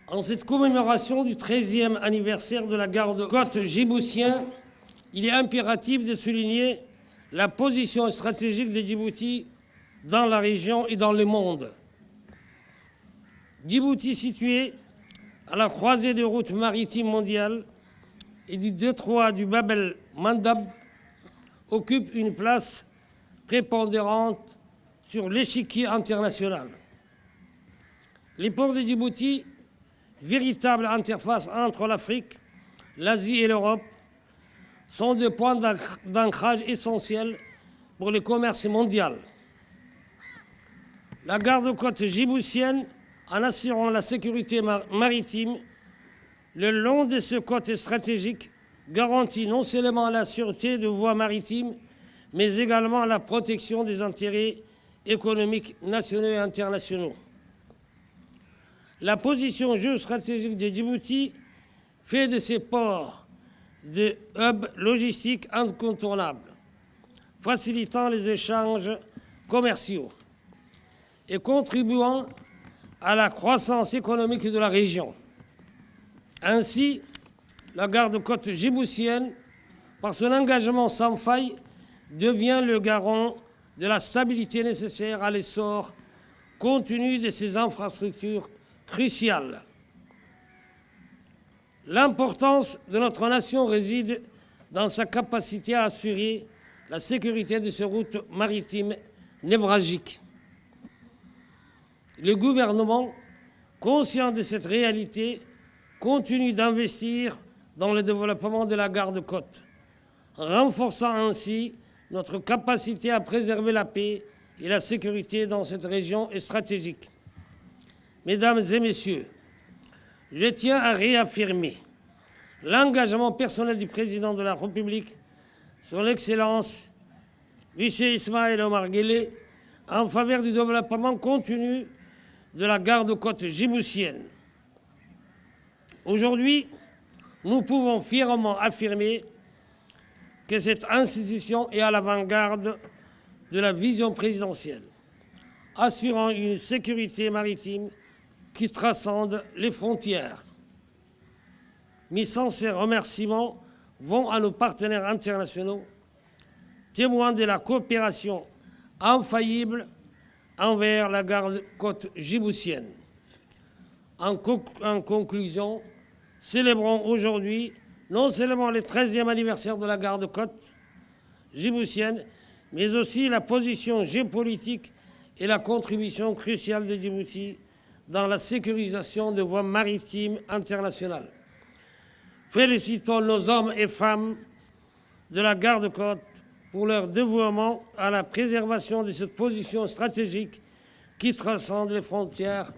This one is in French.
En cette commémoration du 13e anniversaire de la garde-côte djiboutienne, il est impératif de souligner la position stratégique de Djibouti dans la région et dans le monde. Djibouti, situé à la croisée des routes maritimes mondiales et du détroit du Bab el-Mandab, occupe une place prépondérante sur l'échiquier international. Les ports de Djibouti, véritable interface entre l'Afrique, l'Asie et l'Europe, sont des points d'ancrage essentiels pour le commerce mondial. La garde-côte djiboutienne, en assurant la sécurité maritime le long de ce côte stratégique, garantit non seulement la sûreté de voies maritimes, mais également la protection des intérêts économiques nationaux et internationaux. La position géostratégique de Djibouti fait de ces ports des hubs logistiques incontournables, facilitant les échanges commerciaux et contribuant à la croissance économique de la région. Ainsi, la garde-côte djiboutienne, par son engagement sans faille, devient le garant de la stabilité nécessaire à l'essor continu de ces infrastructures cruciales. L'importance de notre nation réside dans sa capacité à assurer la sécurité de ces routes maritimes névralgiques. Le gouvernement, conscient de cette réalité, continue d'investir dans le développement de la garde-côte, renforçant ainsi notre capacité à préserver la paix et la sécurité dans cette région stratégique. Mesdames et messieurs, je tiens à réaffirmer l'engagement personnel du président de la République, son Excellence M. Ismaël Omar Guelleh, en faveur du développement continu de la garde-côte djiboutienne. Aujourd'hui, nous pouvons fièrement affirmer que cette institution est à l'avant-garde de la vision présidentielle, assurant une sécurité maritime qui transcende les frontières. Mes sincères remerciements vont à nos partenaires internationaux, témoins de la coopération infaillible envers la garde-côte djiboutienne. En conclusion, célébrons aujourd'hui non seulement le 13e anniversaire de la garde-côte djiboutienne, mais aussi la position géopolitique et la contribution cruciale de Djibouti dans la sécurisation des voies maritimes internationales. Félicitons nos hommes et femmes de la garde-côte pour leur dévouement à la préservation de cette position stratégique qui transcende les frontières